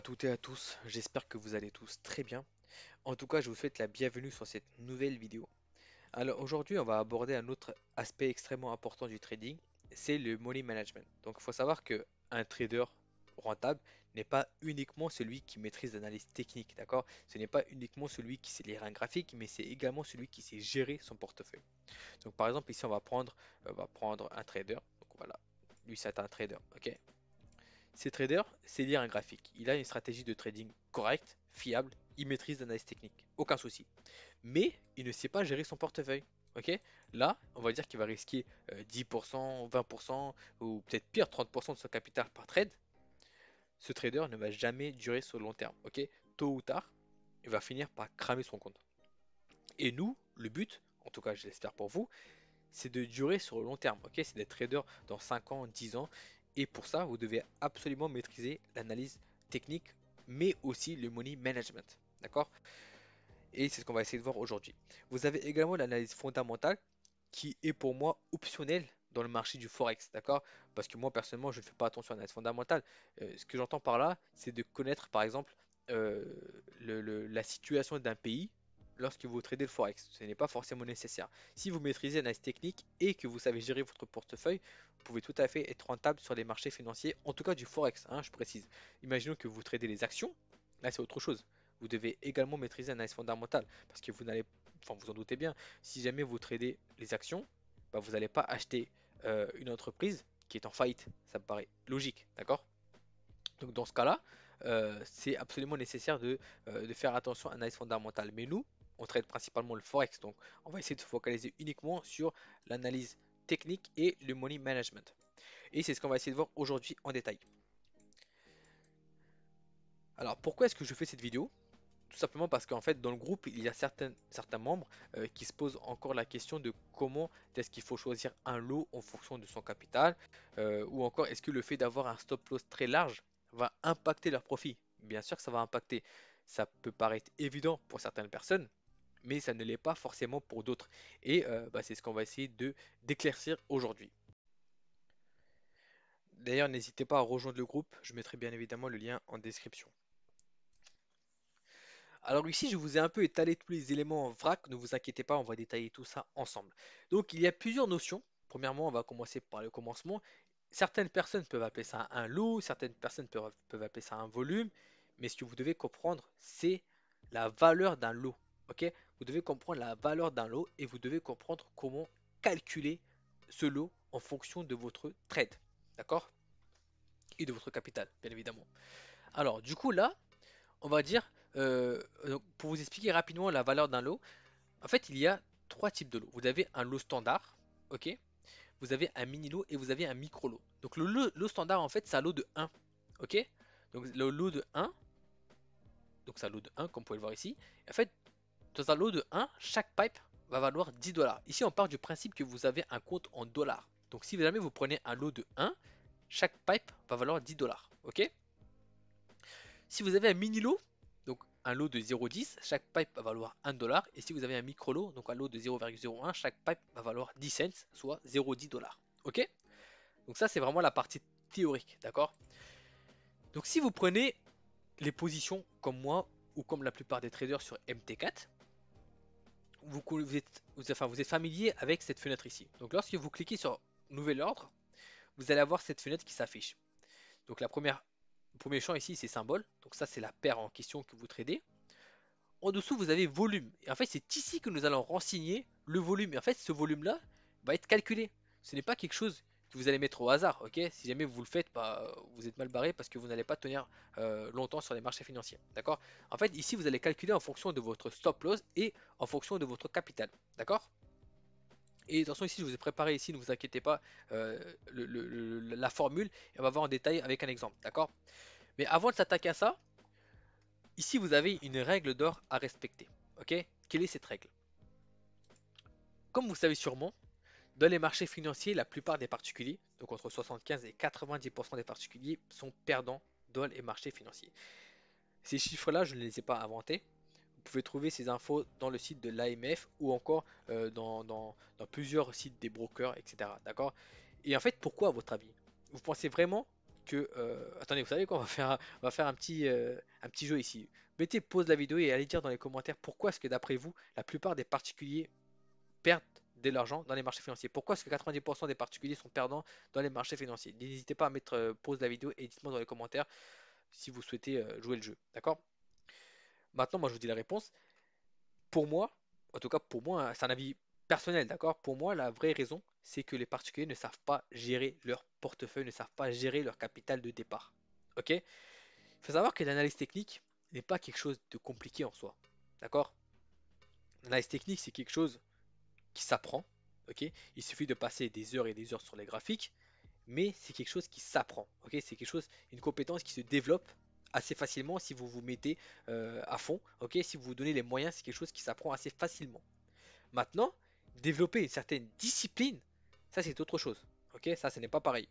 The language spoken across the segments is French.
à toutes et à tous, j'espère que vous allez tous très bien. En tout cas, je vous souhaite la bienvenue sur cette nouvelle vidéo. Alors aujourd'hui, on va aborder un autre aspect extrêmement important du trading, c'est le money management. Donc il faut savoir que un trader rentable n'est pas uniquement celui qui maîtrise l'analyse technique, d'accord? Ce n'est pas uniquement celui qui sait lire un graphique, mais c'est également celui qui sait gérer son portefeuille. Donc par exemple, ici on va prendre un trader. Donc voilà, lui c'est un trader, ok? Ces traders, c'est lire un graphique. Il a une stratégie de trading correcte, fiable, il maîtrise l'analyse technique, aucun souci. Mais il ne sait pas gérer son portefeuille. Ok? Là, on va dire qu'il va risquer 10%, 20% ou peut-être pire 30% de son capital par trade. Ce trader ne va jamais durer sur le long terme. Ok? Tôt ou tard, il va finir par cramer son compte. Et nous, le but, en tout cas je l'espère pour vous, c'est de durer sur le long terme. Ok? C'est d'être trader dans 5 ans, 10 ans. Et pour ça, vous devez absolument maîtriser l'analyse technique, mais aussi le money management. D'accord? Et c'est ce qu'on va essayer de voir aujourd'hui. Vous avez également l'analyse fondamentale qui est pour moi optionnelle dans le marché du Forex. D'accord? Parce que moi, personnellement, je ne fais pas attention à l'analyse fondamentale. Ce que j'entends par là, c'est de connaître, par exemple, euh, la situation d'un pays lorsque vous tradez le Forex. Ce n'est pas forcément nécessaire. Si vous maîtrisez l'analyse technique et que vous savez gérer votre portefeuille, vous pouvez tout à fait être rentable sur les marchés financiers, en tout cas du Forex, hein, je précise. Imaginons que vous tradez les actions, là c'est autre chose. Vous devez également maîtriser l'analyse fondamentale parce que vous n'allez, enfin vous en doutez bien, si jamais vous tradez les actions, bah, vous n'allez pas acheter une entreprise qui est en faillite. Ça me paraît logique, d'accord? Donc dans ce cas-là, c'est absolument nécessaire de faire attention à l'analyse fondamentale. Mais nous, on traite principalement le Forex, donc on va essayer de se focaliser uniquement sur l'analyse technique et le money management. Et c'est ce qu'on va essayer de voir aujourd'hui en détail. Alors pourquoi est-ce que je fais cette vidéo? Tout simplement parce qu'en fait, dans le groupe, il y a certains membres qui se posent encore la question de comment est-ce qu'il faut choisir un lot en fonction de son capital, ou encore est-ce que le fait d'avoir un stop loss très large va impacter leur profit. Bien sûr que ça va impacter. Ça peut paraître évident pour certaines personnes, mais ça ne l'est pas forcément pour d'autres. Et bah, c'est ce qu'on va essayer de d'éclaircir aujourd'hui. D'ailleurs, n'hésitez pas à rejoindre le groupe, je mettrai bien évidemment le lien en description. Alors ici, je vous ai un peu étalé tous les éléments en vrac, ne vous inquiétez pas, on va détailler tout ça ensemble. Donc il y a plusieurs notions. Premièrement, on va commencer par le commencement. Certaines personnes peuvent appeler ça un lot, certaines personnes peuvent appeler ça un volume, mais ce que vous devez comprendre, c'est la valeur d'un lot. Ok? Vous devez comprendre la valeur d'un lot et vous devez comprendre comment calculer ce lot en fonction de votre trade. D'accord? Et de votre capital, bien évidemment. Alors, du coup, là, on va dire, donc, pour vous expliquer rapidement la valeur d'un lot, en fait, il y a trois types de lots. Vous avez un lot standard, ok? Vous avez un mini lot et vous avez un micro lot. Donc le lot standard, en fait, c'est un lot de 1, ok? Donc le lot de 1, donc c'est un lot de 1, comme vous pouvez le voir ici. En fait, dans un lot de 1, chaque pipe va valoir 10 dollars. Ici, on part du principe que vous avez un compte en dollars. Donc si jamais vous prenez un lot de 1, chaque pipe va valoir 10 dollars, ok? Si vous avez un mini lot, donc un lot de 0,10, chaque pipe va valoir 1 dollar. Et si vous avez un micro lot, donc un lot de 0,01, chaque pipe va valoir 10 cents, soit 0,10 dollars. Ok? Donc ça, c'est vraiment la partie théorique, d'accord? Donc si vous prenez les positions comme moi ou comme la plupart des traders sur MT4, vous êtes familier avec cette fenêtre ici. Donc lorsque vous cliquez sur Nouvel ordre, vous allez avoir cette fenêtre qui s'affiche. Donc le premier champ ici, c'est symbole. Donc ça, c'est la paire en question que vous tradez. En dessous, vous avez volume. Et en fait, c'est ici que nous allons renseigner le volume. Et en fait, ce volume-là va être calculé. Ce n'est pas quelque chose que vous allez mettre au hasard. Ok? Si jamais vous le faites, bah, vous êtes mal barré parce que vous n'allez pas tenir longtemps sur les marchés financiers. D'accord? En fait, ici, vous allez calculer en fonction de votre stop loss et en fonction de votre capital. D'accord? Et attention, ici, je vous ai préparé ici, ne vous inquiétez pas, la formule. Et on va voir en détail avec un exemple. D'accord? Mais avant de s'attaquer à ça, ici, vous avez une règle d'or à respecter. Ok? Quelle est cette règle? Comme vous savez sûrement, dans les marchés financiers, la plupart des particuliers, donc entre 75 et 90% des particuliers, sont perdants dans les marchés financiers. Ces chiffres-là, je ne les ai pas inventés. Vous pouvez trouver ces infos dans le site de l'AMF ou encore dans plusieurs sites des brokers, etc. D'accord? Et en fait, pourquoi à votre avis? Vous pensez vraiment Attendez, vous savez quoi? On va faire un petit jeu ici. Mettez pause la vidéo et allez dire dans les commentaires pourquoi est-ce que d'après vous, la plupart des particuliers perdent de l'argent dans les marchés financiers. Pourquoi est-ce que 90% des particuliers sont perdants dans les marchés financiers? N'hésitez pas à mettre pause la vidéo et dites-moi dans les commentaires si vous souhaitez jouer le jeu. D'accord? Maintenant, moi je vous dis la réponse. Pour moi, en tout cas pour moi, hein, c'est un avis personnel, d'accord? Pour moi, la vraie raison, c'est que les particuliers ne savent pas gérer leur portefeuille, ne savent pas gérer leur capital de départ. Ok? Il faut savoir que l'analyse technique n'est pas quelque chose de compliqué en soi. D'accord? L'analyse technique, c'est quelque chose qui s'apprend. Ok? Il suffit de passer des heures et des heures sur les graphiques, mais c'est quelque chose qui s'apprend. Ok? C'est quelque chose, une compétence qui se développe assez facilement si vous vous mettez à fond. Ok? Si vous vous donnez les moyens, c'est quelque chose qui s'apprend assez facilement. Maintenant, développer une certaine discipline, ça c'est autre chose. Ok? Ça, ce n'est pas pareil.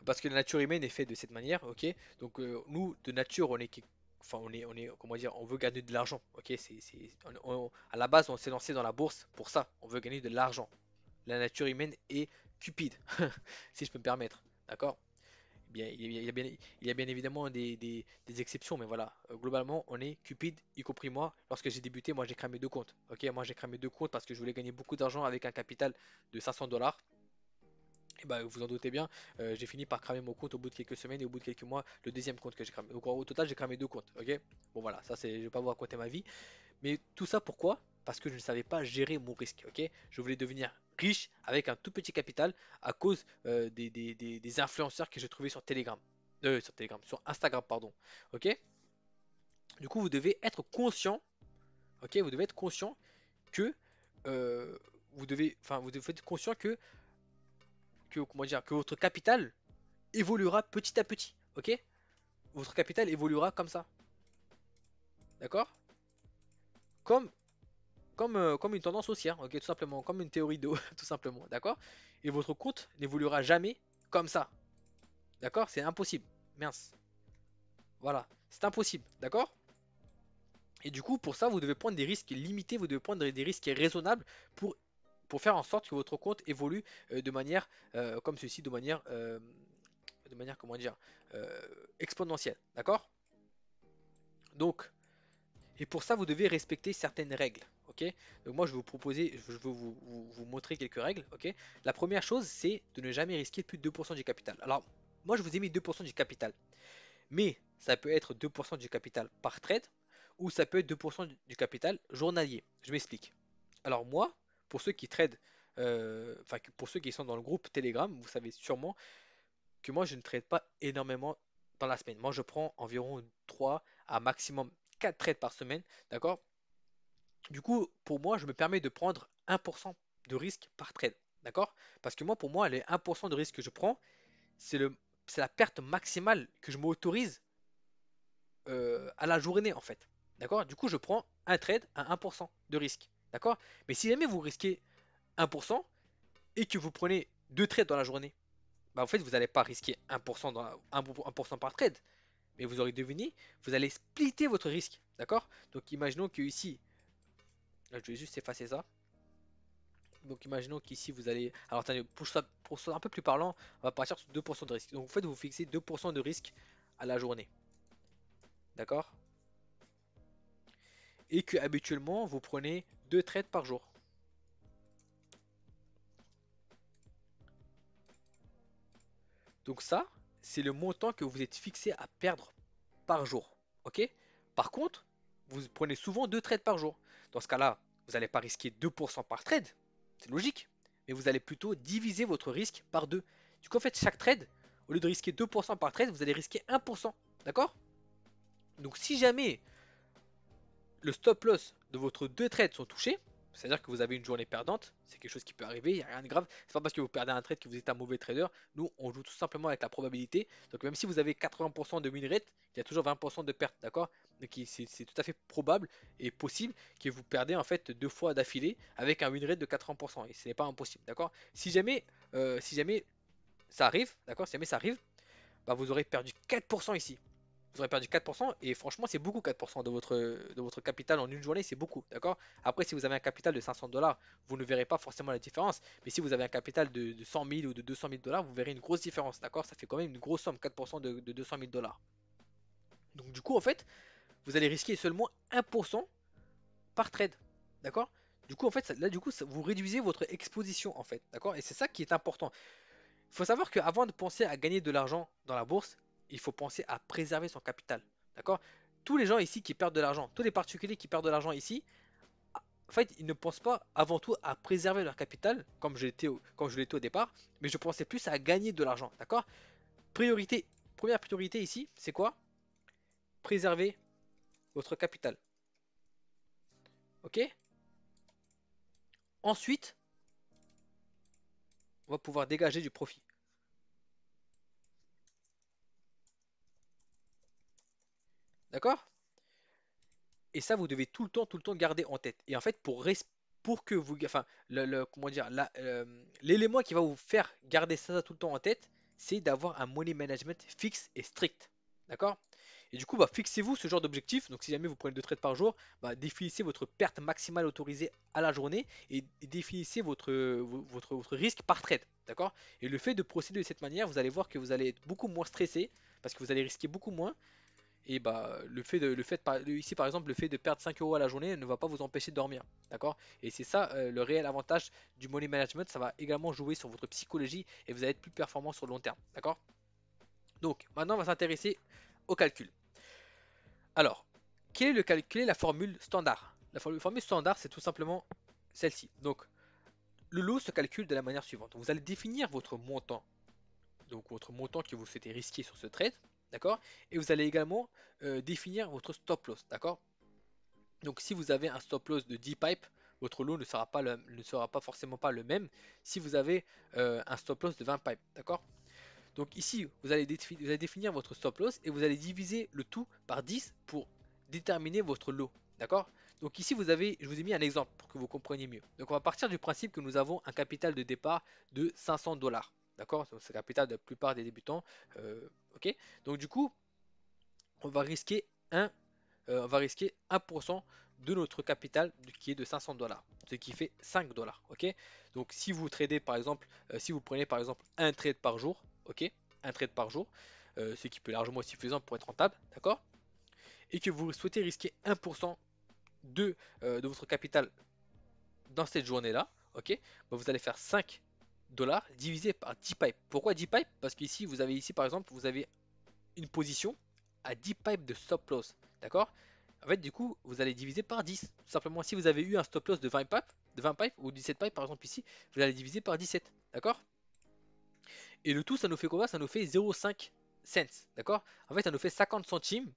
Parce que la nature humaine est faite de cette manière. Ok? Donc nous, de nature, enfin, comment dire, on veut gagner de l'argent. Ok? À la base, on s'est lancé dans la bourse pour ça. On veut gagner de l'argent. La nature humaine est cupide, si je peux me permettre. D'accord? Bien, il y a bien évidemment des exceptions, mais voilà, globalement, on est cupide, y compris moi. Lorsque j'ai débuté, moi j'ai cramé deux comptes. Ok, moi j'ai cramé deux comptes parce que je voulais gagner beaucoup d'argent avec un capital de 500 $. Et bah, vous en doutez bien, j'ai fini par cramer mon compte au bout de quelques semaines et au bout de quelques mois, le deuxième compte que j'ai cramé. Donc au total, j'ai cramé deux comptes. Ok, bon voilà, ça c'est, je vais pas vous raconter ma vie. Mais tout ça pourquoi? Parce que je ne savais pas gérer mon risque. Ok, je voulais devenir riche avec un tout petit capital à cause des influenceurs que j'ai trouvés sur Telegram. Sur Telegram, sur Instagram, pardon. Ok? Du coup, vous devez être conscient. Ok, vous devez être conscient que vous devez être conscient comment dire, que votre capital évoluera petit à petit. Ok? Votre capital évoluera comme ça. D'accord? Comme comme une tendance haussière, ok, tout simplement, comme une théorie d'eau, tout simplement, d'accord? Et votre compte n'évoluera jamais comme ça, d'accord? C'est impossible, mince, voilà, c'est impossible, d'accord? Et du coup, pour ça, vous devez prendre des risques limités, vous devez prendre des risques raisonnables pour, pour faire en sorte que votre compte évolue de manière comme ceci, de manière, comment dire, euh, exponentielle, d'accord? Donc, et pour ça, vous devez respecter certaines règles. Ok? Donc moi, je vais vous proposer, je vais vous montrer quelques règles. Ok? La première chose, c'est de ne jamais risquer plus de 2% du capital. Alors, moi, je vous ai mis 2% du capital. Mais ça peut être 2% du capital par trade ou ça peut être 2% du capital journalier. Je m'explique. Alors moi, pour ceux qui trade, enfin pour ceux qui sont dans le groupe Telegram, vous savez sûrement que moi, je ne trade pas énormément dans la semaine. Moi, je prends environ 3 à maximum 4 trades par semaine. D'accord? Du coup, pour moi, je me permets de prendre 1% de risque par trade. D'accord? Parce que moi, pour moi, les 1% de risque que je prends, c'est c'est la perte maximale que je m'autorise à la journée, en fait. D'accord? Du coup, je prends un trade à 1% de risque. D'accord? Mais si jamais vous risquez 1% et que vous prenez deux trades dans la journée, bah, en fait, vous n'allez pas risquer 1% 1% par trade. Mais vous aurez deviné, vous allez splitter votre risque. D'accord? Donc, imaginons que ici, je vais juste effacer ça. Donc imaginons qu'ici vous allez. Alors attendez, pour ça un peu plus parlant, on va partir sur 2% de risque. Donc en fait, vous fixez 2% de risque à la journée. D'accord? Et que habituellement, vous prenez 2 trades par jour. Donc ça, c'est le montant que vous êtes fixé à perdre par jour. Ok? Par contre, vous prenez souvent 2 trades par jour. Dans ce cas-là, vous n'allez pas risquer 2% par trade. C'est logique. Mais vous allez plutôt diviser votre risque par 2. Du coup, en fait, chaque trade, au lieu de risquer 2% par trade, vous allez risquer 1%. D'accord? Donc si jamais le stop loss de votre deux trades sont touchés, c'est-à-dire que vous avez une journée perdante, c'est quelque chose qui peut arriver, il n'y a rien de grave. C'est pas parce que vous perdez un trade que vous êtes un mauvais trader. Nous, on joue tout simplement avec la probabilité. Donc même si vous avez 80% de win rate, il y a toujours 20% de perte, d'accord? Donc c'est tout à fait probable et possible que vous perdez en fait deux fois d'affilée avec un win rate de 80%. Et ce n'est pas impossible, d'accord? Si jamais ça arrive, d'accord? Si jamais ça arrive, bah, vous aurez perdu 4% ici. vous aurez perdu 4%, et franchement, c'est beaucoup 4% de votre capital en une journée, c'est beaucoup, d'accord? Après, si vous avez un capital de 500 dollars, vous ne verrez pas forcément la différence, mais si vous avez un capital de 100 000 ou de 200 000 dollars, vous verrez une grosse différence, d'accord? Ça fait quand même une grosse somme, 4% de 200 000 dollars. Donc, du coup, en fait, vous allez risquer seulement 1% par trade, d'accord? Du coup, en fait, là, du coup, vous réduisez votre exposition, en fait, d'accord? Et c'est ça qui est important. Il faut savoir qu'avant de penser à gagner de l'argent dans la bourse, il faut penser à préserver son capital. D'accord? Tous les gens ici qui perdent de l'argent, tous les particuliers qui perdent de l'argent ici, en fait, ils ne pensent pas avant tout à préserver leur capital, comme je l'étais au départ, mais je pensais plus à gagner de l'argent. D'accord? Priorité, première priorité ici, c'est quoi? Préserver votre capital. Ok? Ensuite, on va pouvoir dégager du profit. D'accord? Et ça, vous devez tout le temps garder en tête. Et en fait, pour que vous, enfin, comment dire, l'élément qui va vous faire garder ça tout le temps en tête, c'est d'avoir un money management fixe et strict. D'accord? Et du coup, bah, fixez-vous ce genre d'objectif. Donc, si jamais vous prenez 2 trades par jour, bah, définissez votre perte maximale autorisée à la journée et définissez votre risque par trade. D'accord? Et le fait de procéder de cette manière, vous allez voir que vous allez être beaucoup moins stressé parce que vous allez risquer beaucoup moins et bah, ici par exemple, le fait de perdre 5 euros à la journée ne va pas vous empêcher de dormir. D'accord? Et c'est ça le réel avantage du money management. Ça va également jouer sur votre psychologie et vous allez être plus performant sur le long terme. D'accord? Donc maintenant, on va s'intéresser au calcul. Alors, quelle est la formule standard? Formule standard, c'est tout simplement celle-ci. Donc, le lot se calcule de la manière suivante. Vous allez définir votre montant, donc votre montant que vous souhaitez risquer sur ce trade, d'accord? Et vous allez également définir votre stop loss, d'accord? Donc si vous avez un stop loss de 10 pipes, votre lot ne sera pas forcément pas le même si vous avez un stop loss de 20 pipes, d'accord? Donc ici, vous allez définir votre stop loss et vous allez diviser le tout par 10 pour déterminer votre lot, d'accord? Donc ici, je vous ai mis un exemple pour que vous compreniez mieux. Donc on va partir du principe que nous avons un capital de départ de 500 dollars, d'accord? C'est le capital de la plupart des débutants, ok? Donc du coup, on va risquer on va risquer 1% de notre capital qui est de 500 dollars, ce qui fait 5 dollars. Ok? Donc si vous tradez par exemple, si vous prenez par exemple un trade par jour, ok? Un trade par jour, ce qui peut largement être suffisant pour être rentable, d'accord? Et que vous souhaitez risquer 1% de votre capital dans cette journée-là, ok? Bah, vous allez faire 5 dollars divisé par 10 pipes. Pourquoi 10 pipes? Parce qu'ici, vous avez ici par exemple, vous avez une position à 10 pipes de stop loss. D'accord? En fait, du coup, vous allez diviser par 10. Tout simplement, si vous avez eu un stop loss de 20 pipes ou 17 pipes par exemple ici, vous allez diviser par 17. D'accord? Et le tout, ça nous fait quoi? Ça nous fait 0,5 cents. D'accord? En fait, ça nous fait 50 centimes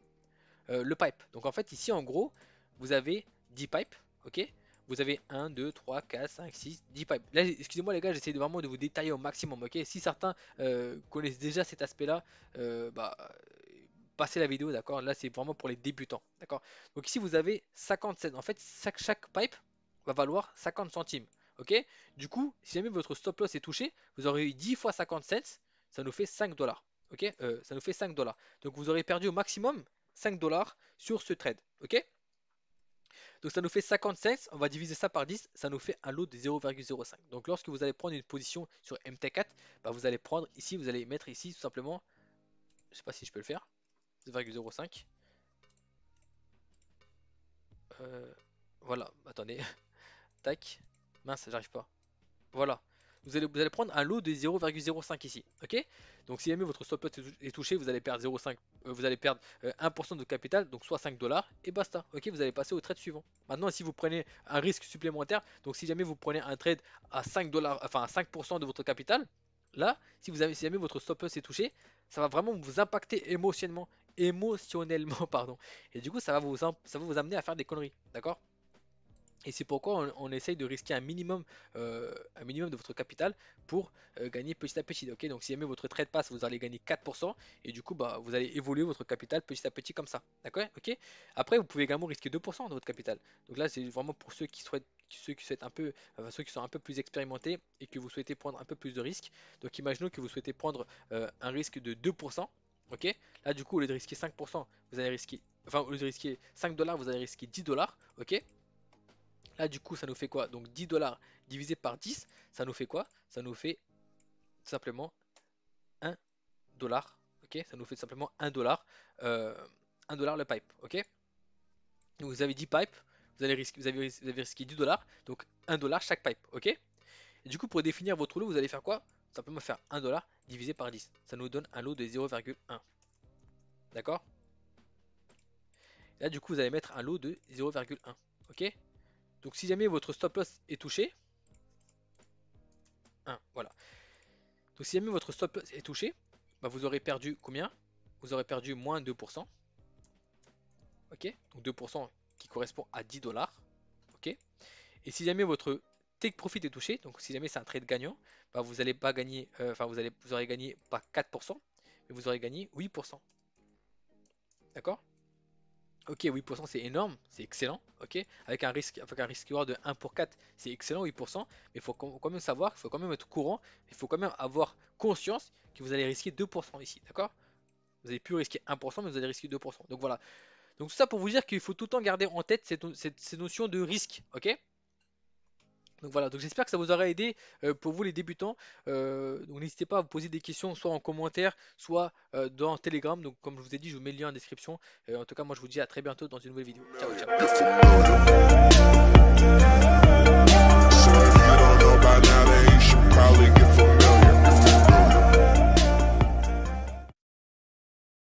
le pipe. Donc en fait, ici, en gros, vous avez 10 pipes. Ok? Vous avez 1, 2, 3, 4, 5, 6, 10 pipes. Là, excusez-moi les gars, j'essaie vraiment de vous détailler au maximum. Ok? Si certains connaissent déjà cet aspect-là, bah, passez la vidéo, d'accord? Là, c'est vraiment pour les débutants, d'accord? Donc ici, vous avez 50 cents. En fait, chaque pipe va valoir 50 centimes, ok? Du coup, si jamais votre stop loss est touché, vous aurez eu 10 fois 50 cents, ça nous fait 5 dollars, ok? Ça nous fait 5 dollars. Donc vous aurez perdu au maximum 5 dollars sur ce trade, ok? Donc ça nous fait 50 cents, on va diviser ça par 10, ça nous fait un lot de 0,05. Donc lorsque vous allez prendre une position sur MT4, bah, vous allez prendre ici, vous allez mettre ici tout simplement, je sais pas si je peux le faire, 0,05. Euh, voilà, attendez, tac, mince, j'arrive pas. Voilà, vous allez prendre un lot de 0,05 ici, ok? Donc si jamais votre stop loss est touché, vous allez perdre 0,5, vous allez perdre 1% de capital, donc soit 5 dollars, et basta, ok? Vous allez passer au trade suivant. Maintenant, si vous prenez un risque supplémentaire, donc si jamais vous prenez un trade à 5 dollars, enfin à 5% de votre capital, là, si jamais votre stop loss est touché, ça va vraiment vous impacter émotionnellement, pardon. Et du coup, ça va vous amener à faire des conneries, d'accord? Et c'est pourquoi on essaye de risquer un minimum de votre capital pour gagner petit à petit. Ok, donc si jamais votre trade passe, vous allez gagner 4% et du coup, bah, vous allez évoluer votre capital petit à petit comme ça. D'accord? Ok. Après, vous pouvez également risquer 2% de votre capital. Donc là, c'est vraiment pour ceux qui souhaitent un peu, enfin, ceux qui sont un peu plus expérimentés et que vous souhaitez prendre un peu plus de risques. Donc imaginons que vous souhaitez prendre un risque de 2%. Ok? Là, du coup, au lieu de risquer 5%, vous allez risquer, enfin, au lieu de risquer 5 dollars, vous allez risquer 10 dollars. Ok? Là, du coup, ça nous fait quoi? Donc 10 dollars divisé par 10, ça nous fait quoi? Ça nous fait tout simplement 1 dollar. Ok? Ça nous fait tout simplement 1 dollar, euh, 1 dollar le pipe. Ok? Donc vous avez 10 pipes, vous avez risqué 10 dollars, donc 1 dollar chaque pipe. Ok? Et du coup, pour définir votre lot, vous allez faire quoi? Simplement faire 1 dollar divisé par 10. Ça nous donne un lot de 0,1. D'accord? Là, du coup, vous allez mettre un lot de 0,1. Ok? Donc si jamais votre stop loss est touché, 1, voilà. Donc si jamais votre stop loss est touché, bah, vous aurez perdu combien? Vous aurez perdu moins 2%. Ok? Donc 2% qui correspond à 10 dollars. Ok? Et si jamais votre take profit est touché, donc si jamais c'est un trade gagnant, bah, vous allez pas gagner, enfin vous aurez gagné pas 4%, mais vous aurez gagné 8%. D'accord? Ok, 8% c'est énorme, c'est excellent. Ok, avec un risque reward de 1 pour 4, c'est excellent, 8%. Mais il faut quand même savoir, il faut quand même être courant, il faut quand même avoir conscience que vous allez risquer 2% ici. D'accord? Vous avez pu risquer 1%, mais vous allez risquer 2%. Donc voilà. Donc tout ça pour vous dire qu'il faut tout le temps garder en tête ces notions de risque. Ok? Donc voilà, donc j'espère que ça vous aura aidé pour vous les débutants. Donc n'hésitez pas à vous poser des questions soit en commentaire, soit dans Telegram. Donc comme je vous ai dit, je vous mets le lien en description. En tout cas, moi je vous dis à très bientôt dans une nouvelle vidéo. Ciao, ciao.